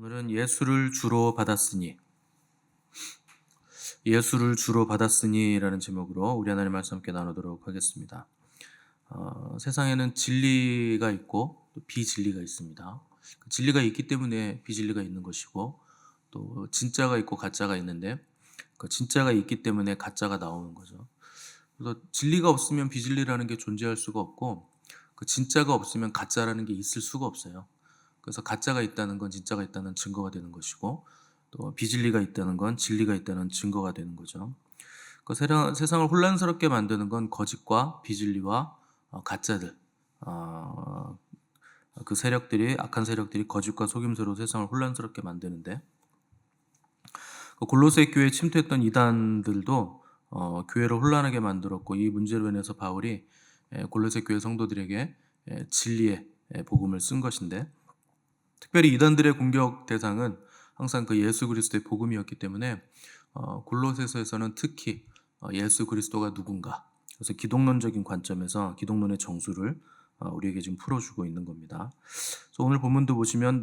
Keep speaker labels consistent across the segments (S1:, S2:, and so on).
S1: 오늘은 예수를 주로 받았으니라는 제목으로 우리 하나님 말씀 함께 나누도록 하겠습니다. 세상에는 진리가 있고 또 비진리가 있습니다. 그 진리가 있기 때문에 비진리가 있는 것이고, 또 진짜가 있고 가짜가 있는데 그 진짜가 있기 때문에 가짜가 나오는 거죠. 그래서 진리가 없으면 비진리라는 게 존재할 수가 없고, 그 진짜가 없으면 가짜라는 게 있을 수가 없어요. 그래서 가짜가 있다는 건 진짜가 있다는 증거가 되는 것이고, 또 비진리가 있다는 건 진리가 있다는 증거가 되는 거죠. 그 세상을 혼란스럽게 만드는 건 거짓과 비진리와 가짜들, 어, 그 세력들이, 악한 세력들이 거짓과 속임수로 세상을 혼란스럽게 만드는데, 그 골로새 교회에 침투했던 이단들도 교회를 혼란하게 만들었고, 이 문제로 인해서 바울이 골로새 교회 성도들에게 진리의 복음을 쓴 것인데, 특별히 이단들의 공격 대상은 항상 그 예수 그리스도의 복음이었기 때문에 골로새서에서는 특히 예수 그리스도가 누군가, 그래서 기독론적인 관점에서 기독론의 정수를 우리에게 지금 풀어주고 있는 겁니다. 그래서 오늘 본문도 보시면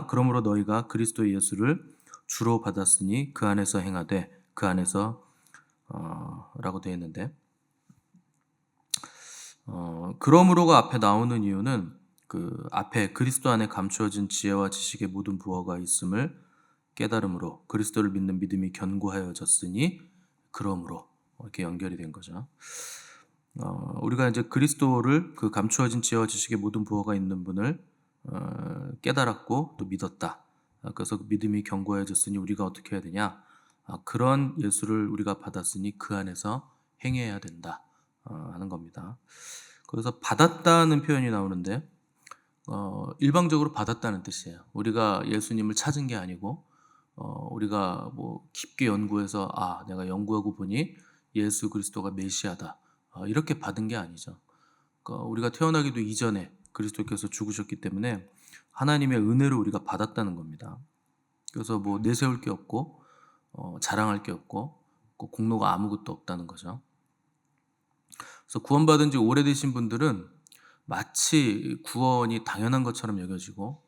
S1: 그러므로 너희가 그리스도 예수를 주로 받았으니 그 안에서 행하되 그 안에서 라고 되어 있는데, 그러므로가 앞에 나오는 이유는 그 앞에 그리스도 안에 감추어진 지혜와 지식의 모든 부어가 있음을 깨달음으로 그리스도를 믿는 믿음이 견고하여졌으니 그러므로 이렇게 연결이 된 거죠. 우리가 이제 그리스도를, 그 감추어진 지혜와 지식의 모든 부어가 있는 분을 깨달았고 또 믿었다. 그래서 그 믿음이 견고해졌으니 우리가 어떻게 해야 되냐? 그런 예수를 우리가 받았으니 그 안에서 행해야 된다 하는 겁니다. 그래서 받았다는 표현이 나오는데 일방적으로 받았다는 뜻이에요. 우리가 예수님을 찾은 게 아니고 우리가 뭐 깊게 연구해서 내가 연구하고 보니 예수 그리스도가 메시아다 이렇게 받은 게 아니죠. 그러니까 우리가 태어나기도 이전에 그리스도께서 죽으셨기 때문에 하나님의 은혜로 우리가 받았다는 겁니다. 그래서 뭐 내세울 게 없고 자랑할 게 없고 공로가 아무것도 없다는 거죠. 그래서 구원받은 지 오래되신 분들은 마치 구원이 당연한 것처럼 여겨지고,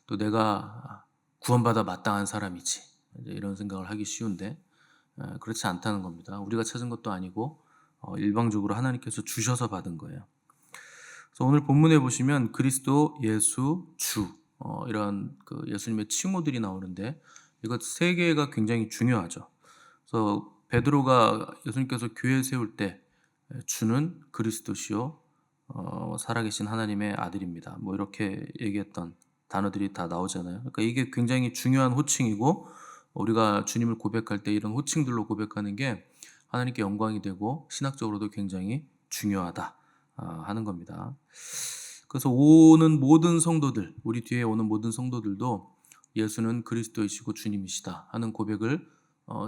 S1: 또 내가 구원받아 마땅한 사람이지 이런 생각을 하기 쉬운데, 그렇지 않다는 겁니다. 우리가 찾은 것도 아니고 일방적으로 하나님께서 주셔서 받은 거예요. 그래서 오늘 본문에 보시면 그리스도, 예수, 주 이런 그 예수님의 칭호들이 나오는데, 이것 세 개가 굉장히 중요하죠. 그래서 베드로가 예수님께서 교회 세울 때 주는 그리스도시요 살아계신 하나님의 아들입니다, 뭐 이렇게 얘기했던 단어들이 다 나오잖아요. 그러니까 이게 굉장히 중요한 호칭이고, 우리가 주님을 고백할 때 이런 호칭들로 고백하는 게 하나님께 영광이 되고 신학적으로도 굉장히 중요하다 하는 겁니다. 그래서 우리 뒤에 오는 모든 성도들도 예수는 그리스도이시고 주님이시다 하는 고백을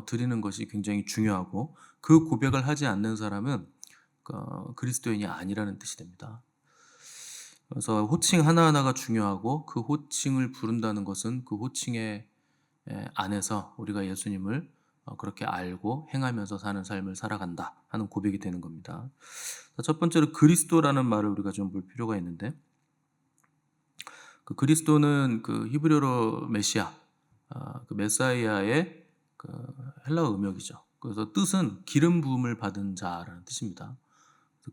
S1: 드리는 것이 굉장히 중요하고, 그 고백을 하지 않는 사람은 그리스도인이 아니라는 뜻이 됩니다. 그래서 호칭 하나하나가 중요하고, 그 호칭을 부른다는 것은 그 호칭의 안에서 우리가 예수님을 그렇게 알고 행하면서 사는 삶을 살아간다 하는 고백이 되는 겁니다. 첫 번째로 그리스도라는 말을 우리가 좀 볼 필요가 있는데, 그 그리스도는 그 히브리어로 메시아, 그 메사이아의 그 헬라어 음역이죠. 그래서 뜻은 기름 부음을 받은 자라는 뜻입니다.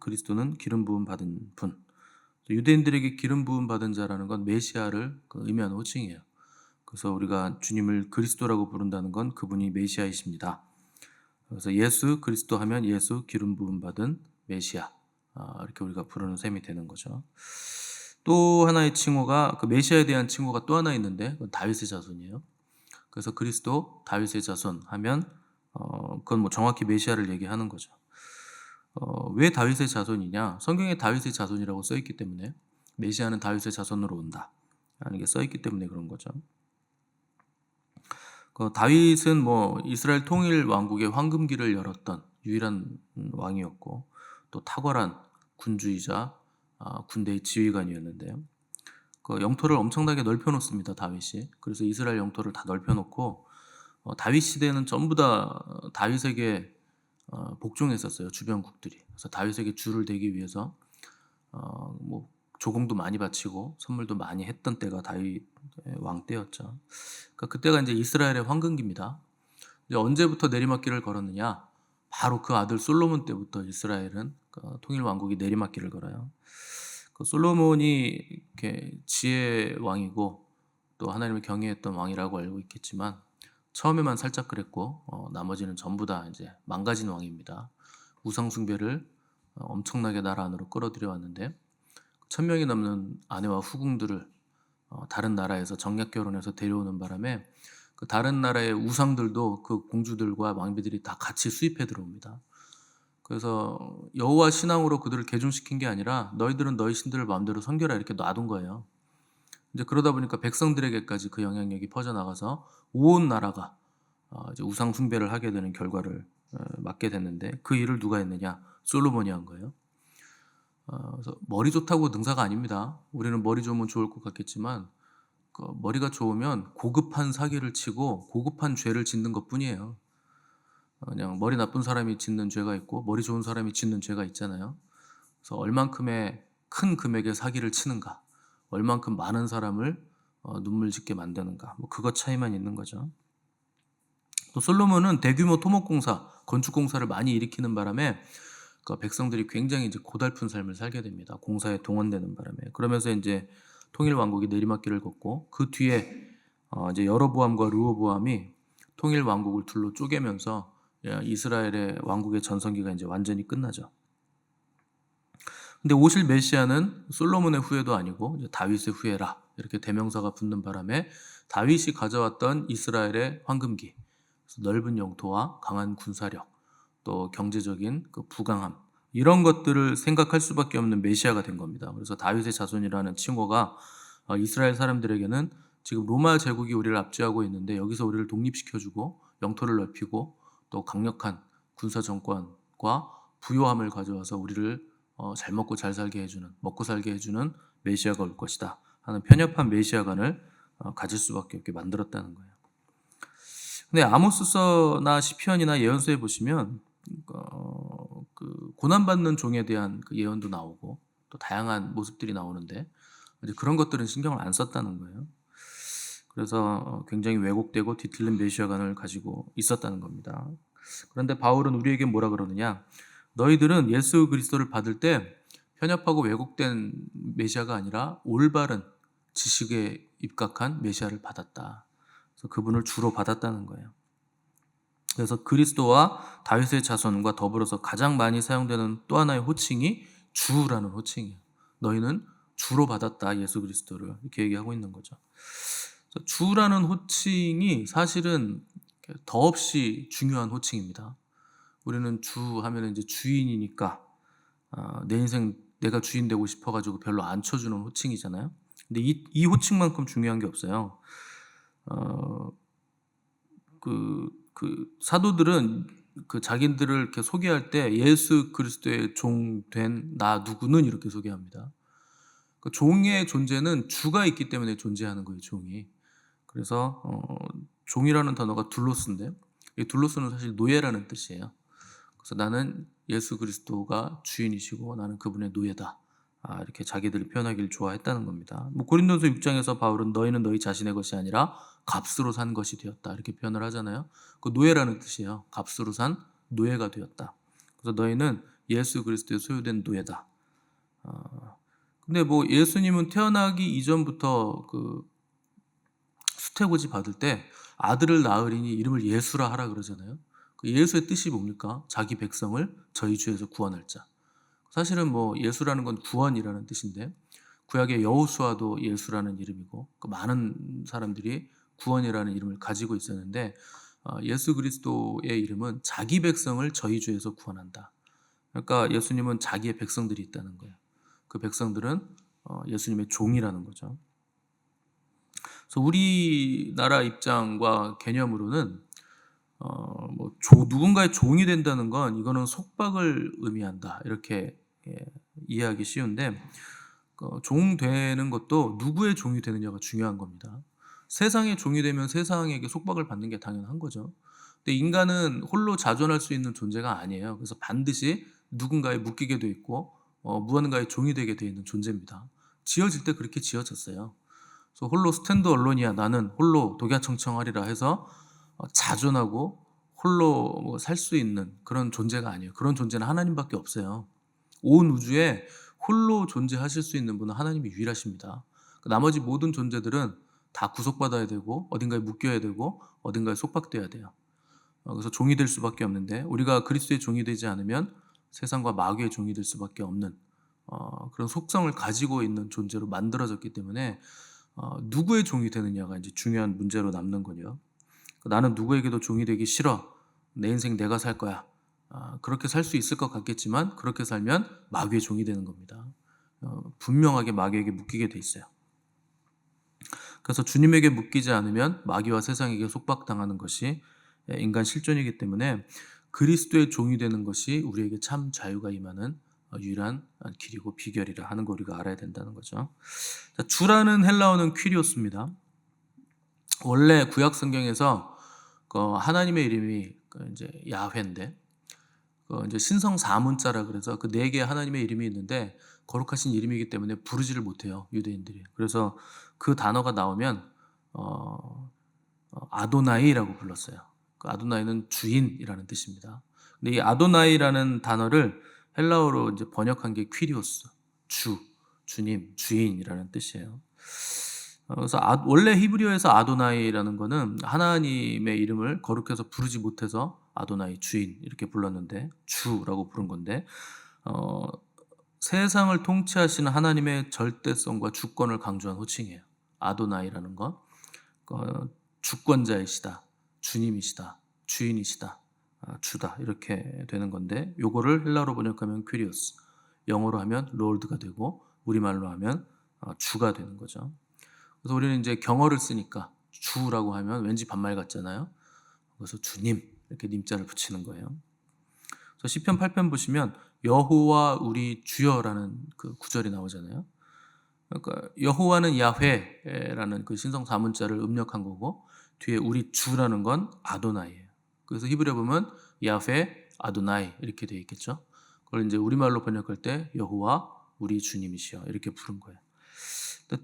S1: 그리스도는 기름 부음 받은 분. 유대인들에게 기름 부음 받은 자라는 건 메시아를 의미하는 호칭이에요. 그래서 우리가 주님을 그리스도라고 부른다는 건 그분이 메시아이십니다. 그래서 예수 그리스도 하면 예수 기름 부음 받은 메시아, 이렇게 우리가 부르는 셈이 되는 거죠. 또 하나의 칭호가, 그 메시아에 대한 칭호가 또 하나 있는데, 그건 다윗의 자손이에요. 그래서 그리스도 다윗의 자손 하면 그건 뭐 정확히 메시아를 얘기하는 거죠. 왜 다윗의 자손이냐? 성경에 다윗의 자손이라고 써있기 때문에, 메시아는 다윗의 자손으로 온다 라는 게 써있기 때문에 그런 거죠. 다윗은 뭐 이스라엘 통일 왕국의 황금기를 열었던 유일한 왕이었고, 또 탁월한 군주이자 군대의 지휘관이었는데요. 그 영토를 엄청나게 넓혀놓습니다, 다윗이. 그래서 이스라엘 영토를 다 넓혀놓고 다윗 시대는 전부 다 다윗에게 복종했었어요, 주변국들이. 그래서 다윗에게 줄을 대기 위해서 뭐 조공도 많이 바치고 선물도 많이 했던 때가 다윗 왕 때였죠. 그러니까 그때가 이제 이스라엘의 황금기입니다. 이제 언제부터 내리막길을 걸었느냐? 바로 그 아들 솔로몬 때부터 이스라엘은 통일 왕국이 내리막길을 걸어요. 그 솔로몬이 이렇게 지혜 왕이고 또 하나님을 경외했던 왕이라고 알고 있겠지만 처음에만 살짝 그랬고 나머지는 전부 다 이제 망가진 왕입니다. 우상 숭배를 엄청나게 나라 안으로 끌어들여 왔는데 1,000명이 넘는 아내와 후궁들을 다른 나라에서 정략 결혼해서 데려오는 바람에 그 다른 나라의 우상들도 그 공주들과 왕비들이 다 같이 수입해 들어옵니다. 그래서 여호와 신앙으로 그들을 개종시킨 게 아니라 너희들은 너희 신들을 마음대로 섬겨라 이렇게 놔둔 거예요. 이제 그러다 보니까 백성들에게까지 그 영향력이 퍼져나가서 온 나라가 이제 우상 숭배를 하게 되는 결과를 맞게 됐는데 그 일을 누가 했느냐? 솔로몬이 한 거예요. 그래서 머리 좋다고 능사가 아닙니다. 우리는 머리 좋으면 좋을 것 같겠지만 그 머리가 좋으면 고급한 사기를 치고 고급한 죄를 짓는 것뿐이에요. 그냥 머리 나쁜 사람이 짓는 죄가 있고 머리 좋은 사람이 짓는 죄가 있잖아요. 그래서 얼만큼의 큰 금액의 사기를 치는가, 얼만큼 많은 사람을 눈물 짓게 만드는가, 뭐 그것 차이만 있는 거죠. 또 솔로몬은 대규모 토목공사, 건축공사를 많이 일으키는 바람에 그 백성들이 굉장히 이제 고달픈 삶을 살게 됩니다. 공사에 동원되는 바람에. 그러면서 이제 통일 왕국이 내리막길을 걷고 그 뒤에 이제 여로보암과 르호보암이 통일 왕국을 둘로 쪼개면서 이스라엘의 왕국의 전성기가 이제 완전히 끝나죠. 근데 오실 메시아는 솔로몬의 후예도 아니고 이제 다윗의 후예라 이렇게 대명사가 붙는 바람에 다윗이 가져왔던 이스라엘의 황금기, 넓은 영토와 강한 군사력, 또 경제적인 그 부강함 이런 것들을 생각할 수밖에 없는 메시아가 된 겁니다. 그래서 다윗의 자손이라는 칭호가 이스라엘 사람들에게는 지금 로마 제국이 우리를 압제하고 있는데 여기서 우리를 독립시켜주고 영토를 넓히고 또 강력한 군사 정권과 부요함을 가져와서 우리를 잘 먹고 잘 살게 해주는, 먹고 살게 해주는 메시아가 올 것이다 하는 편협한 메시아관을 가질 수밖에 없게 만들었다는 거예요. 근데 아모스서나 시편이나 예언서에 보시면 그 고난받는 종에 대한 그 예언도 나오고 또 다양한 모습들이 나오는데 이제 그런 것들은 신경을 안 썼다는 거예요. 그래서 굉장히 왜곡되고 뒤틀린 메시아관을 가지고 있었다는 겁니다. 그런데 바울은 우리에게 뭐라 그러느냐? 너희들은 예수 그리스도를 받을 때 편협하고 왜곡된 메시아가 아니라 올바른 지식에 입각한 메시아를 받았다. 그래서 그분을 주로 받았다는 거예요. 그래서 그리스도와 다윗의 자손과 더불어서 가장 많이 사용되는 또 하나의 호칭이 주라는 호칭이에요. 너희는 주로 받았다, 예수 그리스도를. 이렇게 얘기하고 있는 거죠. 주라는 호칭이 사실은 더없이 중요한 호칭입니다. 우리는 주 하면 이제 주인이니까 내 인생 내가 주인 되고 싶어가지고 별로 안 쳐주는 호칭이잖아요. 근데 이 호칭만큼 중요한 게 없어요. 그 사도들은 그 자기들을 이렇게 소개할 때 예수 그리스도의 종 된 나 누구는 이렇게 소개합니다. 그 종의 존재는 주가 있기 때문에 존재하는 거예요, 종이. 그래서 종이라는 단어가 둘로스인데 이 둘로스는 사실 노예라는 뜻이에요. 그래서 나는 예수 그리스도가 주인이시고 나는 그분의 노예다. 이렇게 자기들을 표현하기를 좋아했다는 겁니다. 뭐 고린도서 6장에서 바울은 너희는 너희 자신의 것이 아니라 값으로 산 것이 되었다 이렇게 표현을 하잖아요. 그 노예라는 뜻이에요. 값으로 산 노예가 되었다. 그래서 너희는 예수 그리스도의 소유된 노예다. 근데 뭐 예수님은 태어나기 이전부터 그 수태고지 받을 때 아들을 낳으리니 이름을 예수라 하라 그러잖아요. 그 예수의 뜻이 뭡니까? 자기 백성을 저희 주에서 구원할 자. 사실은 뭐 예수라는 건 구원이라는 뜻인데 구약의 여호수아도 예수라는 이름이고 그 많은 사람들이 구원이라는 이름을 가지고 있었는데 예수 그리스도의 이름은 자기 백성을 저희 주에서 구원한다. 그러니까 예수님은 자기의 백성들이 있다는 거예요. 그 백성들은 예수님의 종이라는 거죠. 그래서 우리나라 입장과 개념으로는 누군가의 종이 된다는 건 이거는 속박을 의미한다 이렇게 이해하기 쉬운데 종 되는 것도 누구의 종이 되느냐가 중요한 겁니다. 세상의 종이 되면 세상에게 속박을 받는 게 당연한 거죠. 근데 인간은 홀로 자존할 수 있는 존재가 아니에요. 그래서 반드시 누군가에 묶이게 돼 있고 무언가의 종이 되게 돼 있는 존재입니다. 지어질 때 그렇게 지어졌어요. 그래서 홀로 스탠드 언론이야 나는 홀로 독야청청하리라 해서 자존하고 홀로 살 수 있는 그런 존재가 아니에요. 그런 존재는 하나님밖에 없어요. 온 우주에 홀로 존재하실 수 있는 분은 하나님이 유일하십니다. 나머지 모든 존재들은 다 구속받아야 되고 어딘가에 묶여야 되고 어딘가에 속박돼야 돼요. 그래서 종이 될 수밖에 없는데 우리가 그리스도의 종이 되지 않으면 세상과 마귀의 종이 될 수밖에 없는 그런 속성을 가지고 있는 존재로 만들어졌기 때문에 누구의 종이 되느냐가 이제 중요한 문제로 남는 거죠. 나는 누구에게도 종이 되기 싫어. 내 인생 내가 살 거야. 그렇게 살 수 있을 것 같겠지만 그렇게 살면 마귀의 종이 되는 겁니다. 분명하게 마귀에게 묶이게 돼 있어요. 그래서 주님에게 묶이지 않으면 마귀와 세상에게 속박당하는 것이 인간 실존이기 때문에 그리스도의 종이 되는 것이 우리에게 참 자유가 임하는 유일한 길이고 비결이라 하는 거 우리가 알아야 된다는 거죠. 자, 주라는 헬라어는 퀴리오스입니다. 원래 구약 성경에서 하나님의 이름이 이제 야훼인데 이제 신성 사문자라 그래서 그 네 개의 하나님의 이름이 있는데 거룩하신 이름이기 때문에 부르지를 못해요, 유대인들이. 그래서 그 단어가 나오면 아도나이라고 불렀어요. 그 아도나이는 주인이라는 뜻입니다. 근데 이 아도나이라는 단어를 헬라어로 이제 번역한 게 퀴리오스, 주님, 주인이라는 뜻이에요. 그래서 원래 히브리어에서 아도나이라는 거는 하나님의 이름을 거룩해서 부르지 못해서 아도나이, 주인 이렇게 불렀는데 주라고 부른 건데 세상을 통치하시는 하나님의 절대성과 주권을 강조한 호칭이에요. 아도나이라는 건 주권자이시다, 주님이시다, 주인이시다, 주다 이렇게 되는 건데 요거를 헬라어로 번역하면 퀴리오스, 영어로 하면 롤드가 되고 우리말로 하면 주가 되는 거죠. 그래서 우리는 이제 경어를 쓰니까 주라고 하면 왠지 반말 같잖아요. 그래서 주님 이렇게 님자를 붙이는 거예요. 그래서 시편 8편 보시면 여호와 우리 주여라는 그 구절이 나오잖아요. 그러니까 여호와는 야훼라는 그 신성 사문자를 음력한 거고 뒤에 우리 주라는 건 아도나이예요. 그래서 히브리어 보면 야훼 아도나이 이렇게 되어 있겠죠. 그걸 이제 우리말로 번역할 때 여호와 우리 주님이시여 이렇게 부른 거예요.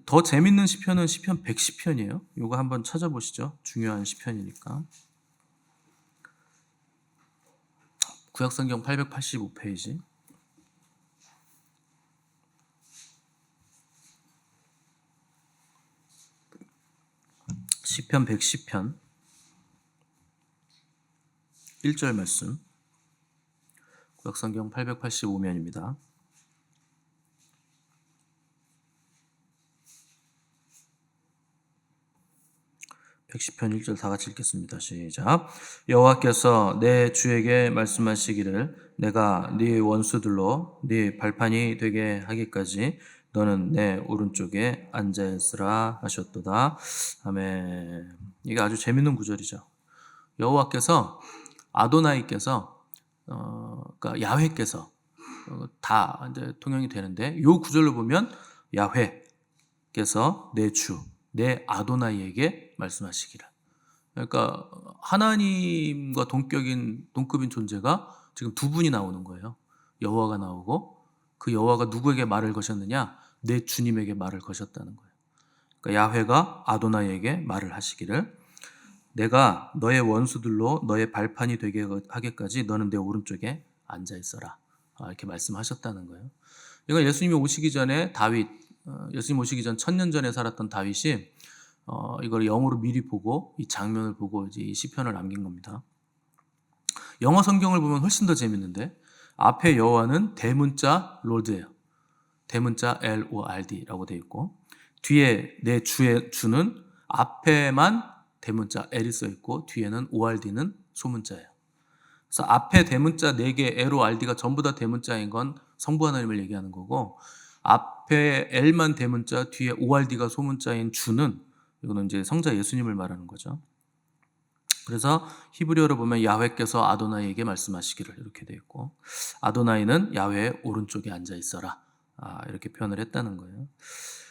S1: 더 재밌는 시편은 시편 110편이에요. 이거 한번 찾아보시죠. 중요한 시편이니까. 구약성경 885페이지. 시편 110편 1절 말씀. 구약성경 885면입니다. 110편 1절 다 같이 읽겠습니다. 시작. 여호와께서 내 주에게 말씀하시기를 내가 네 원수들로 네 발판이 되게 하기까지 너는 내 오른쪽에 앉아 있으라 하셨도다. 아멘. 이게 아주 재밌는 구절이죠. 여호와께서 아도나이께서 그러니까 야훼께서 다 이제 통용이 되는데 이 구절로 보면 야훼께서 내 주, 내 아도나이에게 말씀하시기를. 그러니까 하나님과 동급인 존재가 지금 두 분이 나오는 거예요. 여호와가 나오고 그 여호와가 누구에게 말을 거셨느냐? 내 주님에게 말을 거셨다는 거예요. 그러니까 야훼가 아도나이에게 말을 하시기를 내가 너의 원수들로 너의 발판이 되게 하기까지 너는 내 오른쪽에 앉아 있어라. 이렇게 말씀하셨다는 거예요. 이건 예수님이 오시기 전에 예수님 오시기 전 1000년 전에 살았던 다윗이 이걸 영어로 미리 보고 이 장면을 보고 이제 이 시편을 남긴 겁니다. 영어 성경을 보면 훨씬 더 재밌는데 앞에 여호와는 대문자 롤드예요. 대문자 LORD라고 되어 있고 뒤에 내 주의 주는 앞에만 대문자 L이 써 있고 뒤에는 ORD는 소문자예요. 그래서 앞에 대문자 4개 LORD가 전부 다 대문자인 건 성부 하나님을 얘기하는 거고 앞에 L만 대문자 뒤에 ORD가 소문자인 주는 이거는 이제 성자 예수님을 말하는 거죠. 그래서 히브리어로 보면 야훼께서 아도나이에게 말씀하시기를 이렇게 되어 있고 아도나이는 야훼의 오른쪽에 앉아 있어라 이렇게 표현을 했다는 거예요.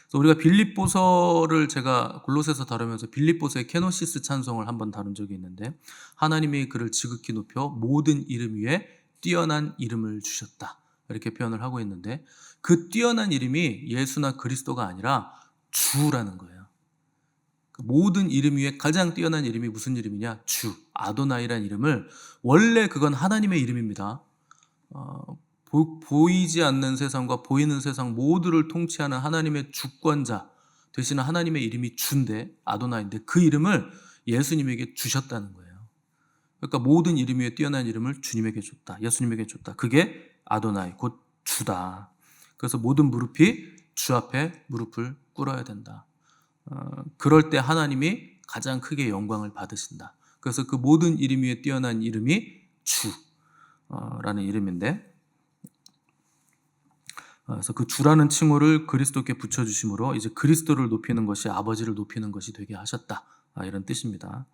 S1: 그래서 우리가 빌립보서를 제가 골로새서 다루면서 빌립보서의 케노시스 찬송을 한번 다룬 적이 있는데 하나님이 그를 지극히 높여 모든 이름 위에 뛰어난 이름을 주셨다 이렇게 표현을 하고 있는데 그 뛰어난 이름이 예수나 그리스도가 아니라 주라는 거예요. 그 모든 이름 위에 가장 뛰어난 이름이 무슨 이름이냐? 주, 아도나이란 이름을, 원래 그건 하나님의 이름입니다. 보이지 않는 세상과 보이는 세상 모두를 통치하는 하나님의 주권자 되시는 하나님의 이름이 주인데, 아도나이인데, 그 이름을 예수님에게 주셨다는 거예요. 그러니까 모든 이름 위에 뛰어난 이름을 주님에게 줬다. 예수님에게 줬다. 그게 아도나이, 곧 주다. 그래서 모든 무릎이 주 앞에 무릎을 꿇어야 된다. 그럴 때 하나님이 가장 크게 영광을 받으신다. 그래서 그 모든 이름 위에 뛰어난 이름이 주라는 이름인데, 그래서 그 주라는 칭호를 그리스도께 붙여주심으로 이제 그리스도를 높이는 것이 아버지를 높이는 것이 되게 하셨다. 이런 뜻입니다.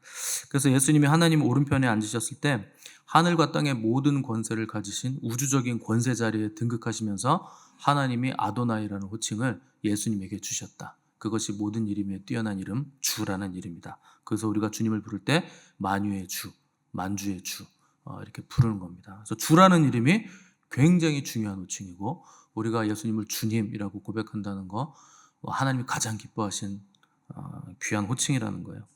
S1: 그래서 예수님이 하나님 오른편에 앉으셨을 때 하늘과 땅의 모든 권세를 가지신 우주적인 권세 자리에 등극하시면서 하나님이 아도나이라는 호칭을 예수님에게 주셨다. 그것이 모든 이름 위에 뛰어난 이름, 주라는 이름이다. 그래서 우리가 주님을 부를 때 만유의 주, 만주의 주 이렇게 부르는 겁니다. 그래서 주라는 이름이 굉장히 중요한 호칭이고, 우리가 예수님을 주님이라고 고백한다는 거, 하나님이 가장 기뻐하신 귀한 호칭이라는 거예요.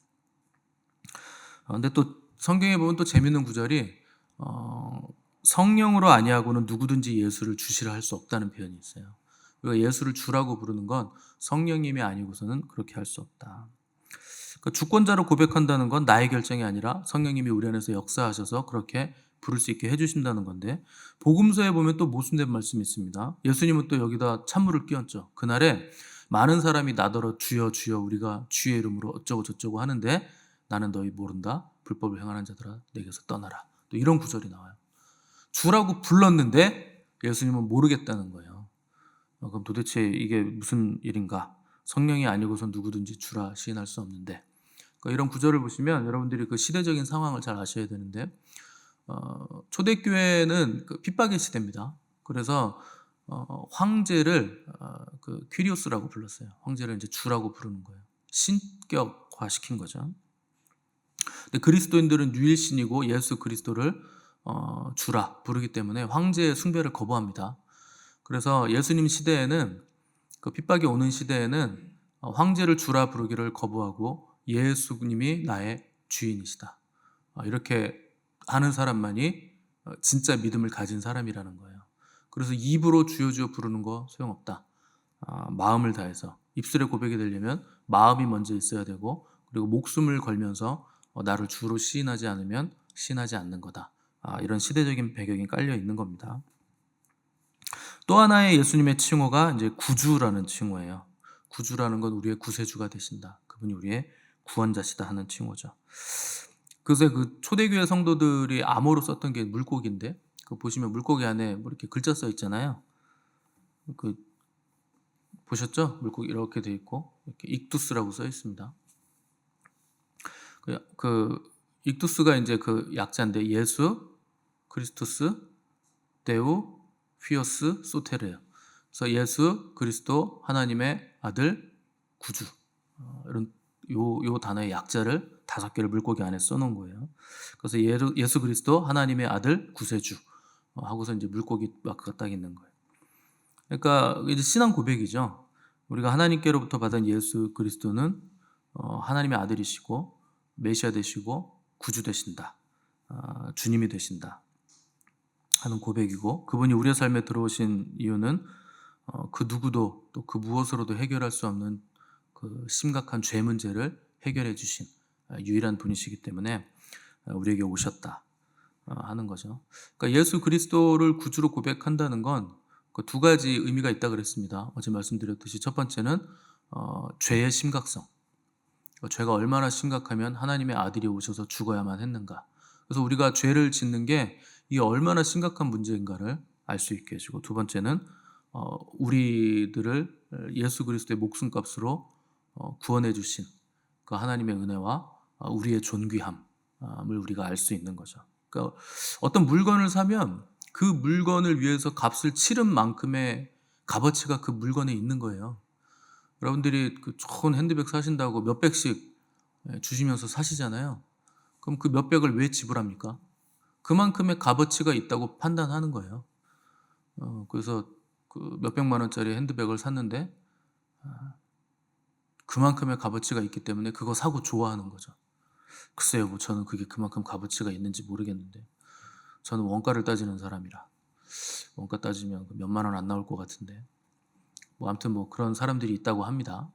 S1: 근데 또 성경에 보면 또 재밌는 구절이 성령으로 아니하고는 누구든지 예수를 주시라 할 수 없다는 표현이 있어요. 우리가 예수를 주라고 부르는 건 성령님이 아니고서는 그렇게 할 수 없다. 그러니까 주권자로 고백한다는 건 나의 결정이 아니라 성령님이 우리 안에서 역사하셔서 그렇게 부를 수 있게 해주신다는 건데, 복음서에 보면 또 모순된 말씀이 있습니다. 예수님은 또 여기다 찬물을 끼얹죠. 그날에 많은 사람이 나더러 주여 주여 우리가 주의 이름으로 어쩌고 저쩌고 하는데 나는 너희 모른다. 불법을 행하는 자들아 내게서 떠나라. 또 이런 구절이 나와요. 주라고 불렀는데 예수님은 모르겠다는 거예요. 그럼 도대체 이게 무슨 일인가? 성령이 아니고선 누구든지 주라 시인할 수 없는데, 그러니까 이런 구절을 보시면 여러분들이 그 시대적인 상황을 잘 아셔야 되는데, 초대교회는 그 핍박의 시대입니다. 그래서 황제를 그 퀴리오스라고 불렀어요. 황제를 이제 주라고 부르는 거예요. 신격화 시킨 거죠. 근데 그리스도인들은 유일신이고 예수 그리스도를 주라 부르기 때문에 황제의 숭배를 거부합니다. 그래서 예수님 시대에는, 그 핍박이 오는 시대에는 황제를 주라 부르기를 거부하고 예수님이 나의 주인이시다, 이렇게 하는 사람만이 진짜 믿음을 가진 사람이라는 거예요. 그래서 입으로 주여 주여 부르는 거 소용없다. 마음을 다해서 입술의 고백이 되려면 마음이 먼저 있어야 되고, 그리고 목숨을 걸면서 나를 주로 시인하지 않으면 시인하지 않는 거다. 이런 시대적인 배경이 깔려 있는 겁니다. 또 하나의 예수님의 칭호가 이제 구주라는 칭호예요. 구주라는 건 우리의 구세주가 되신다. 그분이 우리의 구원자시다 하는 칭호죠. 그래서 그 초대교회 성도들이 암호로 썼던 게 물고기인데, 그 보시면 물고기 안에 뭐 이렇게 글자 써 있잖아요. 그 보셨죠? 물고기 이렇게 돼 있고 이렇게 익투스라고 써 있습니다. 그 익투스가 이제 그 약자인데, 예수, 크리스토스, 데우, 휘오스, 소테르예요. 그래서 예수, 그리스도, 하나님의 아들, 구주, 이런 요 단어의 약자를 5개를 물고기 안에 써놓은 거예요. 그래서 예수 그리스도, 하나님의 아들, 구세주 하고서 이제 물고기 마크가 딱 있는 거예요. 그러니까 이제 신앙 고백이죠. 우리가 하나님께로부터 받은 예수 그리스도는 하나님의 아들이시고 메시아 되시고 구주 되신다, 주님이 되신다 하는 고백이고, 그분이 우리의 삶에 들어오신 이유는 그 누구도 또 그 무엇으로도 해결할 수 없는 그 심각한 죄 문제를 해결해 주신 유일한 분이시기 때문에 우리에게 오셨다 하는 거죠. 그러니까 예수 그리스도를 구주로 고백한다는 건 그 2가지 의미가 있다 그랬습니다. 어제 말씀드렸듯이 첫 번째는 죄의 심각성, 죄가 얼마나 심각하면 하나님의 아들이 오셔서 죽어야만 했는가. 그래서 우리가 죄를 짓는 게 이게 얼마나 심각한 문제인가를 알 수 있게 해주고, 두 번째는 우리들을 예수 그리스도의 목숨값으로 구원해 주신 그 하나님의 은혜와 우리의 존귀함을 우리가 알 수 있는 거죠. 그러니까 어떤 물건을 사면 그 물건을 위해서 값을 치른 만큼의 값어치가 그 물건에 있는 거예요. 여러분들이 그 좋은 핸드백 사신다고 몇백씩 주시면서 사시잖아요. 그럼 그 몇백을 왜 지불합니까? 그만큼의 값어치가 있다고 판단하는 거예요. 그래서 그 몇백만 원짜리 핸드백을 샀는데 그만큼의 값어치가 있기 때문에 그거 사고 좋아하는 거죠. 글쎄요, 뭐 저는 그게 그만큼 값어치가 있는지 모르겠는데 저는 원가를 따지는 사람이라 원가 따지면 몇만 원 안 나올 것 같은데 뭐 아무튼 뭐 그런 사람들이 있다고 합니다.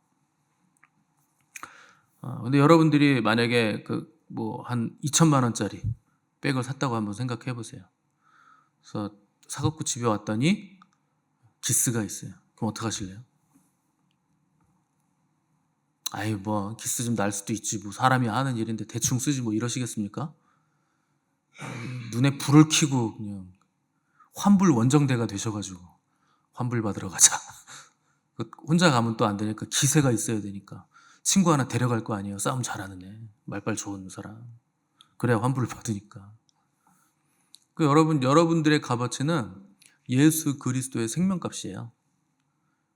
S1: 근데 여러분들이 만약에 그 뭐 한 2천만 원짜리 백을 샀다고 한번 생각해 보세요. 그래서 사갖고 집에 왔더니 기스가 있어요. 그럼 어떡하실래요? 아이 뭐 기스 좀 날 수도 있지 뭐 사람이 하는 일인데 대충 쓰지 뭐 이러시겠습니까? 눈에 불을 켜고 그냥 환불 원정대가 되셔가지고 환불 받으러 가자. 혼자 가면 또 안 되니까 기세가 있어야 되니까 친구 하나 데려갈 거 아니에요. 싸움 잘하는 애, 말빨 좋은 사람. 그래야 환불을 받으니까. 여러분들의 값어치는 예수 그리스도의 생명값이에요.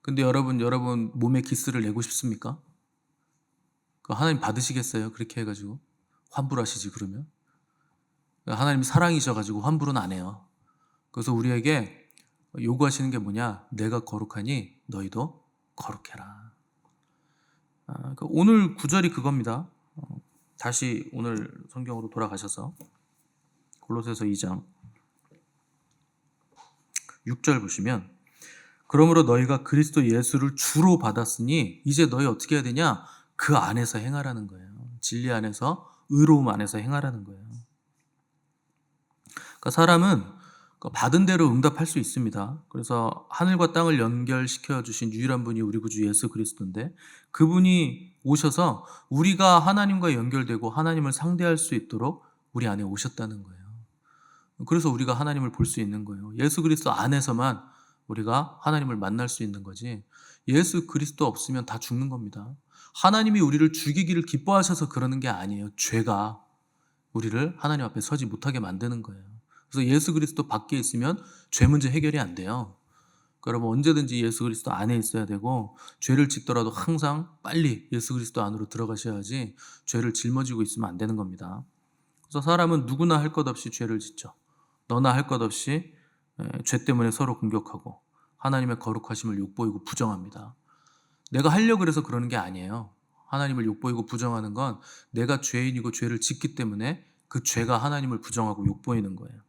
S1: 근데 여러분 몸에 기스를 내고 싶습니까? 하나님 받으시겠어요? 그렇게 해가지고 환불하시지 그러면? 하나님이 사랑이셔가지고 환불은 안 해요. 그래서 우리에게 요구하시는 게 뭐냐? 내가 거룩하니 너희도 거룩해라. 오늘 구절이 그겁니다. 다시 오늘 성경으로 돌아가셔서 골로새서 2장 6절 보시면 그러므로 너희가 그리스도 예수를 주로 받았으니 이제 너희 어떻게 해야 되냐? 그 안에서 행하라는 거예요. 진리 안에서 의로움 안에서 행하라는 거예요. 그러니까 사람은 받은 대로 응답할 수 있습니다. 그래서 하늘과 땅을 연결시켜 주신 유일한 분이 우리 구주 예수 그리스도인데 그분이 오셔서 우리가 하나님과 연결되고 하나님을 상대할 수 있도록 우리 안에 오셨다는 거예요. 그래서 우리가 하나님을 볼 수 있는 거예요. 예수 그리스도 안에서만 우리가 하나님을 만날 수 있는 거지 예수 그리스도 없으면 다 죽는 겁니다. 하나님이 우리를 죽이기를 기뻐하셔서 그러는 게 아니에요. 죄가 우리를 하나님 앞에 서지 못하게 만드는 거예요. 그래서 예수 그리스도 밖에 있으면 죄 문제 해결이 안 돼요. 여러분 언제든지 예수 그리스도 안에 있어야 되고 죄를 짓더라도 항상 빨리 예수 그리스도 안으로 들어가셔야지 죄를 짊어지고 있으면 안 되는 겁니다. 그래서 사람은 누구나 할 것 없이 죄를 짓죠. 너나 할 것 없이 죄 때문에 서로 공격하고 하나님의 거룩하심을 욕보이고 부정합니다. 내가 하려고 그래서 그러는 게 아니에요. 하나님을 욕보이고 부정하는 건 내가 죄인이고 죄를 짓기 때문에 그 죄가 하나님을 부정하고 욕보이는 거예요.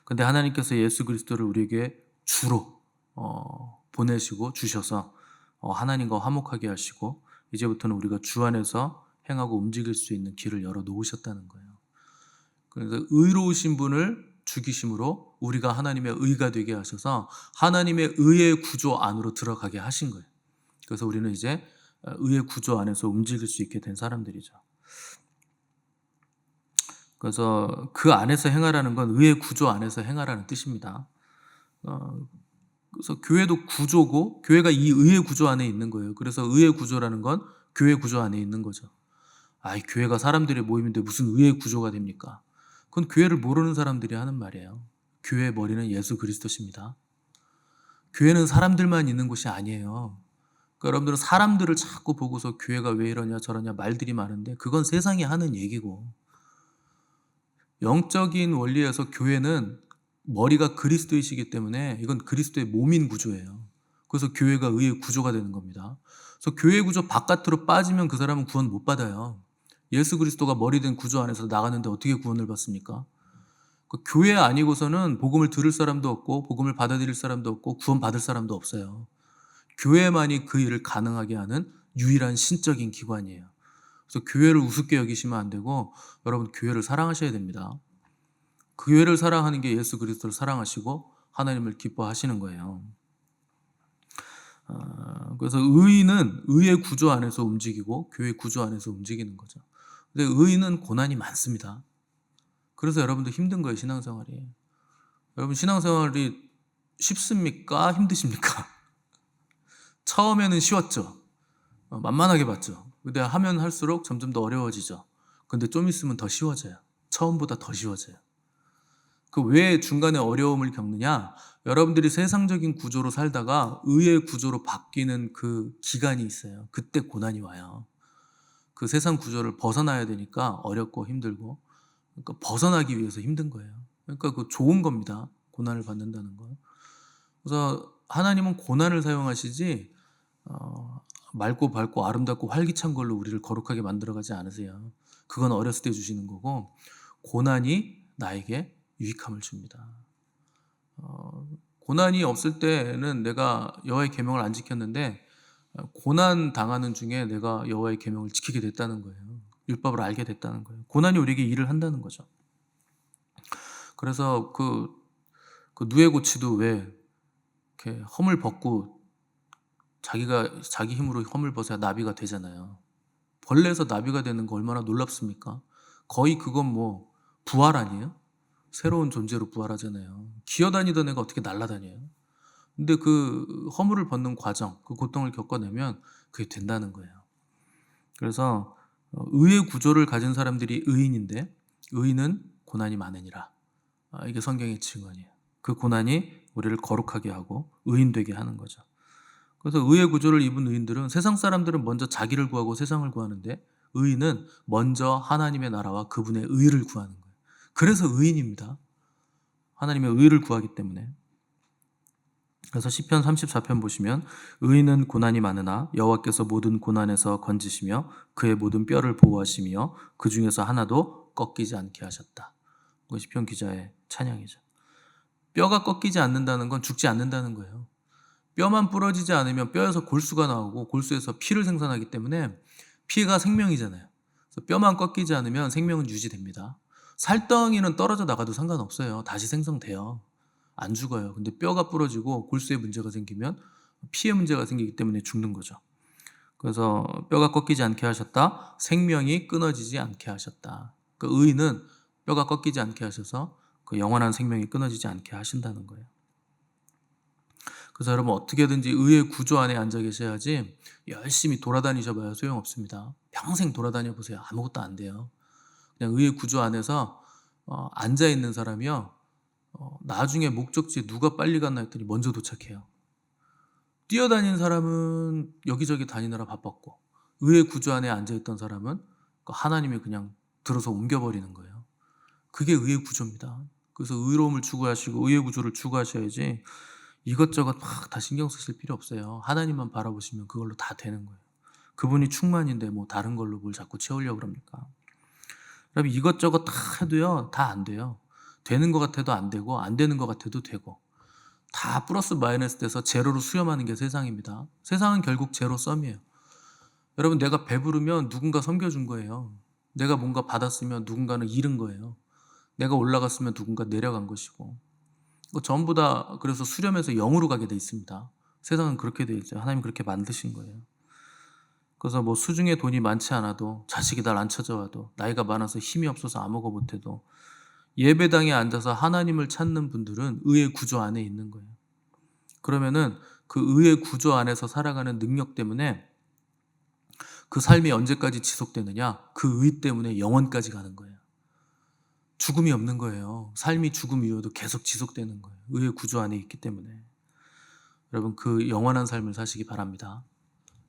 S1: 근데 하나님께서 예수 그리스도를 우리에게 주로 보내시고 주셔서 하나님과 화목하게 하시고 이제부터는 우리가 주 안에서 행하고 움직일 수 있는 길을 열어 놓으셨다는 거예요. 그래서 의로우신 분을 죽이심으로 우리가 하나님의 의가 되게 하셔서 하나님의 의의 구조 안으로 들어가게 하신 거예요. 그래서 우리는 이제 의의 구조 안에서 움직일 수 있게 된 사람들이죠. 그래서 그 안에서 행하라는 건 의의 구조 안에서 행하라는 뜻입니다. 그래서 교회도 구조고 교회가 이 의의 구조 안에 있는 거예요. 그래서 의의 구조라는 건 교회 구조 안에 있는 거죠. 교회가 사람들의 모임인데 무슨 의의 구조가 됩니까? 그건 교회를 모르는 사람들이 하는 말이에요. 교회의 머리는 예수 그리스도십니다. 교회는 사람들만 있는 곳이 아니에요. 그러니까 여러분들은 사람들을 자꾸 보고서 교회가 왜 이러냐 저러냐 말들이 많은데 그건 세상이 하는 얘기고 영적인 원리에서 교회는 머리가 그리스도이시기 때문에 이건 그리스도의 몸인 구조예요. 그래서 교회가 의의 구조가 되는 겁니다. 그래서 교회 구조 바깥으로 빠지면 그 사람은 구원 못 받아요. 예수 그리스도가 머리 된 구조 안에서 나가는데 어떻게 구원을 받습니까? 교회 아니고서는 복음을 들을 사람도 없고 복음을 받아들일 사람도 없고 구원 받을 사람도 없어요. 교회만이 그 일을 가능하게 하는 유일한 신적인 기관이에요. 그래서 교회를 우습게 여기시면 안 되고 여러분 교회를 사랑하셔야 됩니다. 그 교회를 사랑하는 게 예수 그리스도를 사랑하시고 하나님을 기뻐하시는 거예요. 그래서 의인은 의의 구조 안에서 움직이고 교회 구조 안에서 움직이는 거죠. 근데 의인은 고난이 많습니다. 그래서 여러분도 힘든 거예요, 신앙생활이. 여러분 신앙생활이 쉽습니까? 힘드십니까? 처음에는 쉬웠죠. 만만하게 봤죠. 근데 하면 할수록 점점 더 어려워지죠. 근데 좀 있으면 더 쉬워져요. 처음보다 더 쉬워져요. 왜 중간에 어려움을 겪느냐? 여러분들이 세상적인 구조로 살다가 의의 구조로 바뀌는 그 기간이 있어요. 그때 고난이 와요. 그 세상 구조를 벗어나야 되니까 어렵고 힘들고 그러니까 벗어나기 위해서 힘든 거예요. 그러니까 그 좋은 겁니다. 고난을 받는다는 건. 그래서 하나님은 고난을 사용하시지 맑고 밝고 아름답고 활기찬 걸로 우리를 거룩하게 만들어가지 않으세요. 그건 어렸을 때 주시는 거고, 고난이 나에게 유익함을 줍니다. 고난이 없을 때는 내가 여호와의 계명을 안 지켰는데, 고난 당하는 중에 내가 여호와의 계명을 지키게 됐다는 거예요. 율법을 알게 됐다는 거예요. 고난이 우리에게 일을 한다는 거죠. 그래서 그 누에고치도 왜 이렇게 허물 벗고 자기 힘으로 허물 벗어야 나비가 되잖아요. 벌레에서 나비가 되는 거 얼마나 놀랍습니까? 거의 그건 뭐 부활 아니에요? 새로운 존재로 부활하잖아요. 기어다니던 애가 어떻게 날아다녀요? 근데 그 허물을 벗는 과정, 그 고통을 겪어내면 그게 된다는 거예요. 그래서 의의 구조를 가진 사람들이 의인인데, 의인은 고난이 많으니라. 이게 성경의 증언이에요. 그 고난이 우리를 거룩하게 하고 의인되게 하는 거죠. 그래서 의의 구조를 입은 의인들은, 세상 사람들은 먼저 자기를 구하고 세상을 구하는데, 의인은 먼저 하나님의 나라와 그분의 의를 구하는 거예요. 그래서 의인입니다. 하나님의 의를 구하기 때문에. 그래서 시편 34편 보시면, 의인은 고난이 많으나 여호와께서 모든 고난에서 건지시며 그의 모든 뼈를 보호하시며 그 중에서 하나도 꺾이지 않게 하셨다. 그 시편 기자의 찬양이죠. 뼈가 꺾이지 않는다는 건 죽지 않는다는 거예요. 뼈만 부러지지 않으면 뼈에서 골수가 나오고 골수에서 피를 생산하기 때문에 피가 생명이잖아요. 그래서 뼈만 꺾이지 않으면 생명은 유지됩니다. 살덩이는 떨어져 나가도 상관없어요. 다시 생성돼요. 안 죽어요. 근데 뼈가 부러지고 골수에 문제가 생기면 피에 문제가 생기기 때문에 죽는 거죠. 그래서 뼈가 꺾이지 않게 하셨다. 생명이 끊어지지 않게 하셨다. 그 의인은 뼈가 꺾이지 않게 하셔서 그 영원한 생명이 끊어지지 않게 하신다는 거예요. 그래서 여러분, 어떻게든지 의의 구조 안에 앉아 계셔야지, 열심히 돌아다니셔 봐야 소용없습니다. 평생 돌아다녀 보세요. 아무것도 안 돼요. 그냥 의의 구조 안에서 앉아 있는 사람이요, 나중에 목적지에 누가 빨리 갔나 했더니 먼저 도착해요. 뛰어다니는 사람은 여기저기 다니느라 바빴고, 의의 구조 안에 앉아있던 사람은 하나님이 그냥 들어서 옮겨버리는 거예요. 그게 의의 구조입니다. 그래서 의로움을 추구하시고 의의 구조를 추구하셔야지, 이것저것 막 다 신경 쓰실 필요 없어요. 하나님만 바라보시면 그걸로 다 되는 거예요. 그분이 충만인데 뭐 다른 걸로 뭘 자꾸 채우려고 그럽니까? 그럼 이것저것 다 해도요, 다 안 돼요. 되는 것 같아도 안 되고, 안 되는 것 같아도 되고, 다 플러스 마이너스 돼서 제로로 수렴하는 게 세상입니다. 세상은 결국 제로 썸이에요. 여러분, 내가 배부르면 누군가 섬겨준 거예요. 내가 뭔가 받았으면 누군가는 잃은 거예요. 내가 올라갔으면 누군가 내려간 것이고, 전부 다 그래서 수렴해서 0으로 가게 돼 있습니다. 세상은 그렇게 돼 있죠. 하나님 그렇게 만드신 거예요. 그래서 뭐 수중에 돈이 많지 않아도, 자식이 날 안 찾아와도, 나이가 많아서 힘이 없어서 아무것도 못해도, 예배당에 앉아서 하나님을 찾는 분들은 의의 구조 안에 있는 거예요. 그러면은 그 의의 구조 안에서 살아가는 능력 때문에 그 삶이 언제까지 지속되느냐? 그 의 때문에 영원까지 가는 거예요. 죽음이 없는 거예요. 삶이 죽음 이후에도 계속 지속되는 거예요. 의의 구조 안에 있기 때문에. 여러분, 그 영원한 삶을 사시기 바랍니다.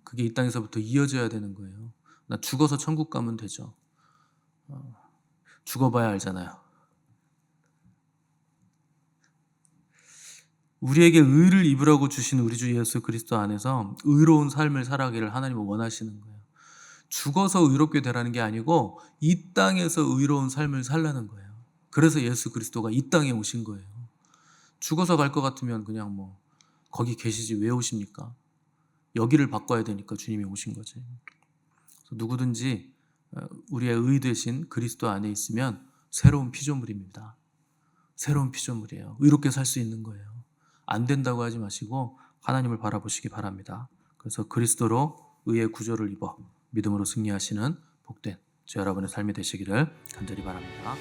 S1: 그게 이 땅에서부터 이어져야 되는 거예요. 나 죽어서 천국 가면 되죠. 죽어봐야 알잖아요. 우리에게 의를 입으라고 주신 우리 주 예수 그리스도 안에서 의로운 삶을 살아가기를 하나님은 원하시는 거예요. 죽어서 의롭게 되라는 게 아니고 이 땅에서 의로운 삶을 살라는 거예요. 그래서 예수 그리스도가 이 땅에 오신 거예요. 죽어서 갈 것 같으면 그냥 뭐 거기 계시지 왜 오십니까? 여기를 바꿔야 되니까 주님이 오신 거지. 그래서 누구든지 우리의 의 되신 그리스도 안에 있으면 새로운 피조물입니다. 새로운 피조물이에요. 의롭게 살 수 있는 거예요. 안 된다고 하지 마시고 하나님을 바라보시기 바랍니다. 그래서 그리스도로 의의 구조를 입어 믿음으로 승리하시는 복된 저 여러분의 삶이 되시기를 간절히 바랍니다.